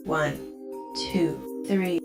1, 2, 3.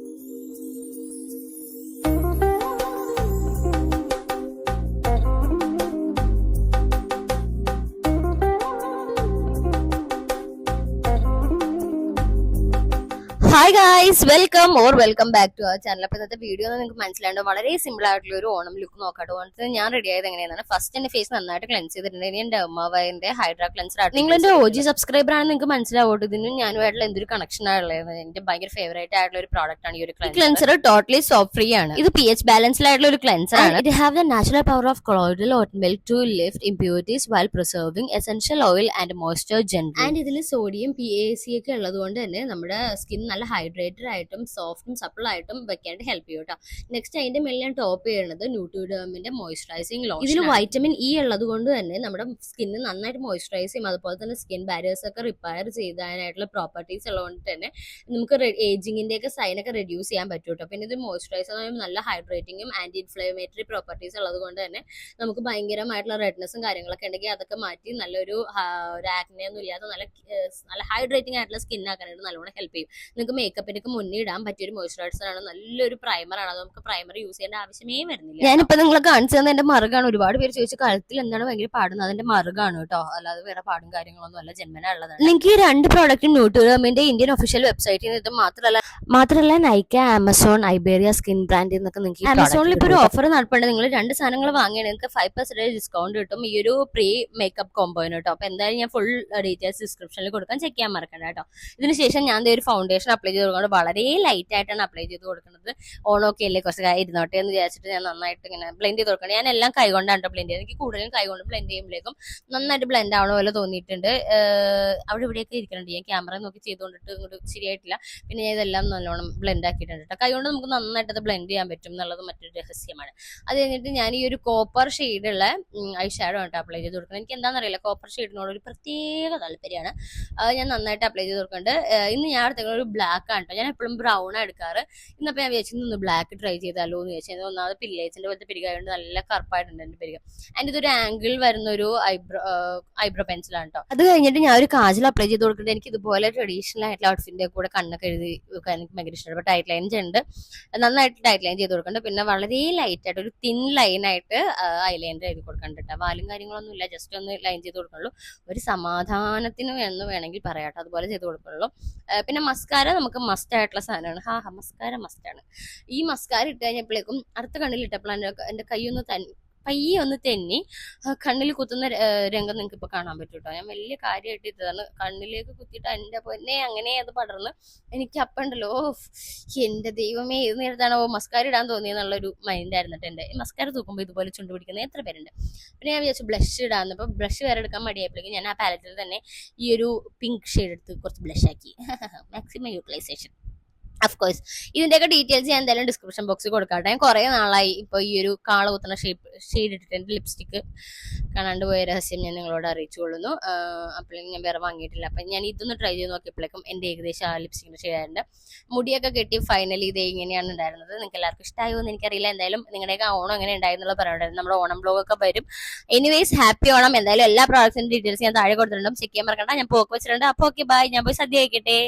Hi guys, welcome back to our channel. അപ്പൊ ഇന്നത്തെ video നിങ്ങൾക്ക് മനസ്സിലാണ്ട് വളരെ സിമ്പിൾ ആയിട്ടുള്ള ഒരു ഓണം ലുക്ക് നോക്കാട്ടോ. അതുകൊണ്ട് ഞാൻ റെഡി ആയത് എങ്ങനെയാണ്, ഫസ്റ്റ് എന്റെ ഫേസ് നന്നായിട്ട് ക്ലെൻസ് ചെയ്തിട്ടുണ്ട്. ഇനി എന്റെ ഡെർമാവയറിന്റെ ഹൈഡ്രാ ക്ലെൻസർ ആണ്. നിങ്ങൾ എന്റെ OG സബ്സ്ക്രൈബർ ആണ്, നിങ്ങൾക്ക് മനസ്സിലാവട്ടെ ഇതിനും ഞാനുമായിട്ടുള്ള എന്തൊരു കണക്ഷൻ ആണുള്ളത്. എന്റെ ഭയങ്കര ഫേവറേറ്റ് ആയിട്ടുള്ള ഒരു പ്രോഡക്റ്റ് ആണ് ഈ ഒരു ക്ലെൻസർ. ടോട്ടലി സോപ്പ് ഫ്രീ ആണ്. ഇത് pH ബാലൻസ്ഡ് ആയിട്ടുള്ള ഒരു ക്ലെൻസർ ആണ്. It have the natural power of colloidal oat milk to lift impurities while preserving essential oil and moisture gentle. And ഇതിൽ സോഡിയം PAC ഒക്കെ ഉള്ളത് കൊണ്ട് തന്നെ നമ്മുടെ സ്കിൻ നല്ല ഹൈഡ്രേറ്റഡ് ആയിട്ടും സോഫ്റ്റും സപ്പിൾ ആയിട്ടും വെക്കാനായിട്ട് ഹെൽപ്പ് ചെയ്യും കേട്ടോ. നെക്സ്റ്റ് അതിന്റെ മേലെ ഞാൻ ടോപ്പ് ചെയ്യുന്നത് ന്യൂട്രിഡേമിന്റെ മോയ്സ്ചറൈസിംഗ് ലോഷൻ. ഇതിൽ വൈറ്റമിൻ ഇ ഉള്ളത് കൊണ്ട് തന്നെ നമ്മുടെ സ്കിന്ന് നന്നായിട്ട് മോയ്സ്ചറൈസ് ചെയ്യും. അതുപോലെ തന്നെ സ്കിൻ ബാരിയേഴ്സ് ഒക്കെ റിപ്പയർ ചെയ്താനായിട്ടുള്ള പ്രോപ്പർട്ടീസ് ഉള്ളതുകൊണ്ട് തന്നെ നമുക്ക് ഏജിങ്ങിന്റെ ഒക്കെ സൈൻ ഒക്കെ റെഡ്യൂസ് ചെയ്യാൻ പറ്റും കേട്ടോ. പിന്നെ ഇത് മോയ്സ്ചറൈസർ നല്ല ഹൈഡ്രേറ്റിംഗും ആന്റി ഇൻഫ്ലമേറ്ററി പ്രോപ്പർട്ടീസ് ഉള്ളത് കൊണ്ട് തന്നെ നമുക്ക് ഭയങ്കരമായിട്ടുള്ള റെഡ്നെസ്സും കാര്യങ്ങളൊക്കെ ഉണ്ടെങ്കിൽ അതൊക്കെ മാറ്റി നല്ലൊരു ആക്നെ ഒന്നും ഇല്ലാതെ നല്ല ഹൈഡ്രേറ്റിംഗ് ആയിട്ടുള്ള സ്കിൻ ആക്കാനായിട്ട് നല്ലോണം ഹെൽപ്പ് ചെയ്യും. നിങ്ങൾക്ക് മേക്കപ്പിനൊക്കെ മുന്നേ ഇടാൻ പറ്റിയ ഒരു മോയ്സ്ചറൈസർ ആണ്, നല്ലൊരു പ്രൈമർ ആണ്. അത് നമുക്ക് പ്രൈമർ യൂസ് ചെയ്യേണ്ട ആവശ്യമേ വരുന്നില്ല. ഞാനിപ്പോ നിങ്ങളെ കാണിച്ചു തന്നെ എന്റെ മറുകാണ്. ഒരുപാട് പേര് ചോദിച്ചു കഴുത്തിൽ എന്താണ് ഭയങ്കര പാടുന്നത്, അതിന്റെ മറുകാണ് കേട്ടോ, അല്ലാതെ വേറെ പാടും കാര്യങ്ങളൊന്നും അല്ല, ജന്മന ഉള്ളതാണ്. നിങ്ങൾക്ക് ഈ രണ്ട് പ്രോഡക്റ്റും ന്യൂട്രിഡേമിന്റെ ഇന്ത്യൻ ഒഫീഷ്യൽ വെബ്സൈറ്റിൽ നിന്ന് ഇത് മാത്രമല്ല നൈക്ക, ആമസോൺ, ഐബേറിയ സ്കിൻ ബ്രാൻഡിൽ നിന്നൊക്കെ നിങ്ങൾക്ക് ആമസോണിൽ ഇപ്പോൾ ഒരു ഓഫർ നടപ്പുണ്ട്. നിങ്ങൾ 2 സാധനങ്ങൾ വാങ്ങിയാൽ നിങ്ങൾക്ക് 5% ഡിസ്കൗണ്ട് കിട്ടും ഈ ഒരു പ്രീ മേക്കപ്പ് കോംബോന് കേട്ടോ. അപ്പൊ എന്തായാലും ഞാൻ ഫുൾ ഡീറ്റെയിൽസ് ഡിസ്ക്രിപ്ഷനിൽ കൊടുക്കാൻ ചെക്ക് ചെയ്യാൻ മറക്കണ്ട കേട്ടോ. ഇതിനുശേഷം ഞാൻ ഒരു ഫൗണ്ടേഷൻ അപ്ലൈ ചെയ്ത് കൊടുക്കുന്നത് വളരെ ലൈറ്റ് ആയിട്ടാണ് അപ്ലൈ ചെയ്ത് കൊടുക്കുന്നത്. ഓണമൊക്കെ അല്ലേ, കുറച്ച് ഇരുന്നോട്ടെ എന്ന് വിചാരിച്ചിട്ട് ഞാൻ നന്നായിട്ട് ഇങ്ങനെ ബ്ലെൻഡ് ചെയ്ത് കൊടുക്കണം. ഞാൻ എല്ലാം കൈകൊണ്ടാണ് ബ്ലെൻഡ് ചെയ്യുന്നത്. എനിക്ക് കൂടുതലും കൈകൊണ്ട് ബ്ലെൻഡ് ചെയ്യുമ്പോഴേക്കും നന്നായിട്ട് ബ്ലെൻഡ് ആവണ പോലെ തോന്നിയിട്ടുണ്ട്. അവിടെ ഇവിടെയൊക്കെ ഇരിക്കുന്നുണ്ട്, ഞാൻ ക്യാമറ നോക്കി ചെയ്തുകൊണ്ടിട്ട് ഇങ്ങോട്ട് ശരിയായിട്ടില്ല. പിന്നെ ഞാൻ ഇതെല്ലാം നല്ലോണം ബ്ലെൻഡ് ആക്കിയിട്ടുണ്ട് കേട്ടോ. കൈകൊണ്ട് നമുക്ക് നന്നായിട്ട് അത് ബ്ലെൻഡ് ചെയ്യാൻ പറ്റും എന്നുള്ളത് മറ്റൊരു രഹസ്യമാണ്. അത് കഴിഞ്ഞിട്ട് ഞാൻ ഈ ഒരു കോപ്പർ ഷെയ്ഡുള്ള ഐ ഷാഡോ ആണ് അപ്ലൈ ചെയ്ത് കൊടുക്കുന്നത്. എനിക്ക് എന്താണെന്നറിയില്ല, കോപ്പർ ഷെയ്ഡിനോട് ഒരു പ്രത്യേക താല്പര്യമാണ്. ഞാൻ നന്നായിട്ട് അപ്ലൈ ചെയ്ത് കൊടുക്കുന്നുണ്ട്. ഇന്ന് ഞാൻ എടുത്ത ഒരു ബ്ലാക്ക് ആണ് കേട്ടോ. ഞാൻ എപ്പോഴും ബ്രൗൺ എടുക്കാറ്. ഇന്നപ്പോൾ ഞാൻ വിചാരിച്ചു ബ്ലാക്ക് ട്രൈ ചെയ്താലോ എന്ന് വിചാരിച്ചു. ഒന്നാമത് പില്ലേസിന്റെ പോലത്തെ പിരികായതുകൊണ്ട് നല്ല കറുപ്പായിട്ടുണ്ട് എൻ്റെ പിരിക. ആൻഡ് ഇതൊരു ആംഗിൾ വരുന്ന ഒരു ഐബ്രോ പെൻസിലാണ് കേട്ടോ. അത് കഴിഞ്ഞിട്ട് ഞാൻ ഒരു കാജൽ അപ്ലൈ ചെയ്ത് കൊടുക്കുന്നുണ്ട്. എനിക്ക് ഇതുപോലെ ട്രഡീഷണൽ ആയിട്ടുള്ള ഔട്ട്ഫിറ്റിന്റെ കൂടെ കണ്ണൊക്കെ എഴുതി എനിക്ക് ഭയങ്കര ഇഷ്ടപ്പെട്ട ടൈറ്റ് ലൈൻസ് ഉണ്ട്, നന്നായിട്ട് ടൈറ്റ് ലൈൻ ചെയ്ത് കൊടുക്കുന്നുണ്ട്. പിന്നെ വളരെ ലൈറ്റ് ആയിട്ട് ഒരു തിൻ ലൈനായിട്ട് ഐലൈനർ എഴുതി കൊടുക്കുന്നുണ്ട് കേട്ടോ. വാലും കാര്യങ്ങളൊന്നും ഇല്ല, ജസ്റ്റ് ഒന്ന് ലൈൻ ചെയ്ത് കൊടുക്കുള്ളൂ. ഒരു സമാധാനത്തിന് എന്ന് വേണമെങ്കിൽ പറയാട്ടോ, അതുപോലെ ചെയ്ത് കൊടുക്കുള്ളൂ. പിന്നെ മസ്കാര നമുക്ക് മസ്റ്റ് ആയിട്ടുള്ള സാധനമാണ്. മസ്കാര മസ്റ്റാണ്. ഈ മസ്കാര ഇട്ട് കഴിഞ്ഞപ്പോഴേക്കും അടുത്ത കണ്ണിൽ ഇട്ടപ്പോഴാണ് എൻ്റെ പയ്യെ ഒന്ന് തെന്നി കണ്ണിൽ കുത്തുന്ന രംഗം നിങ്ങൾക്ക് ഇപ്പൊ കാണാൻ പറ്റും കേട്ടോ. ഞാൻ വലിയ കാര്യമായിട്ട് ഇട്ടതാണ്, കണ്ണിലേക്ക് കുത്തിയിട്ട് എൻ്റെ പൊന്നെ അങ്ങനെ അത് പടർന്ന് എനിക്ക് അപ്പുണ്ടല്ലോ, എൻ്റെ ദൈവമേ ഏത് നേരത്താണോ മസ്കാര ഇടാൻ തോന്നിയെന്നുള്ളൊരു മൈൻഡായിരുന്നു കേട്ടോ എൻ്റെ. മസ്കാര തൂക്കുമ്പോൾ ഇതുപോലെ ചുണ്ടു പിടിക്കുന്ന എത്ര പേരുണ്ട്. പിന്നെ ഞാൻ വിചാരിച്ചു ബ്ലഷ് ഇടാന്ന്. അപ്പോൾ ബ്ലഷ് വേറെ എടുക്കാൻ മടിയായപ്പോഴേക്കും ഞാൻ ആ പാലറ്റിൽ തന്നെ ഈ ഒരു പിങ്ക് ഷെയ്ഡ് എടുത്ത് കുറച്ച് ബ്ലഷ് ആക്കി. Maximum utilisation. അഫ്കോഴ്സ് ഇതിന്റെയൊക്കെ ഡീറ്റെയിൽസ് ഞാൻ എന്തായാലും ഡിസ്ക്രിപ്ഷൻ ബോക്സിൽ കൊടുക്കാട്ടെ. ഞാൻ കുറേ നാളായി ഇപ്പോൾ ഈ ഒരു കാള കുത്തുന്ന ഷെയ്ഡ് ഇട്ടിട്ട് എൻ്റെ ലിപ്സ്റ്റിക്ക് കാണാണ്ട് പോയ രഹസ്യം ഞാൻ നിങ്ങളോട് അറിയിച്ചു കൊള്ളുന്നു. അപ്പോഴേക്കും ഞാൻ വേറെ വാങ്ങിയിട്ടില്ല. അപ്പം ഞാൻ ഇതൊന്ന് ട്രൈ ചെയ്ത് നോക്കിയപ്പോഴേക്കും എൻ്റെ ഏകദേശം ആ ലിപ്സ്റ്റിക്കിൻ്റെ ഷെയ്ഡായിട്ടുണ്ട്. മുടിയൊക്കെ കെട്ടി ഫൈനലി ഇത് ഇങ്ങനെയാണ് ഉണ്ടായിരുന്നത്. നിങ്ങൾക്ക് എല്ലാവർക്കും ഇഷ്ടമായോ എന്ന് എനിക്കറിയില്ല. എന്തായാലും നിങ്ങളുടെയൊക്കെ ഓണം എങ്ങനെ ഉണ്ടായിരുന്നുള്ള പറയുന്നുണ്ടായിരുന്നു. നമ്മുടെ ഓണം ബ്ലോഗൊക്കെ വരും. Anyways happy Onam. എന്തായാലും എല്ലാ പ്രോഡക്ട്സിൻ്റെ ഡീറ്റെയിൽസ് ഞാൻ താഴെ കൊടുത്തിട്ടുണ്ടും ചെക്ക് ചെയ്യാൻ മറക്കണ്ട. ഞാൻ പോക്ക് വെച്ചിട്ടുണ്ട്. അപ്പോൾ ഓക്കെ ബൈ, ഞാൻ പോയി സദ്യ കഴിക്കട്ടെ.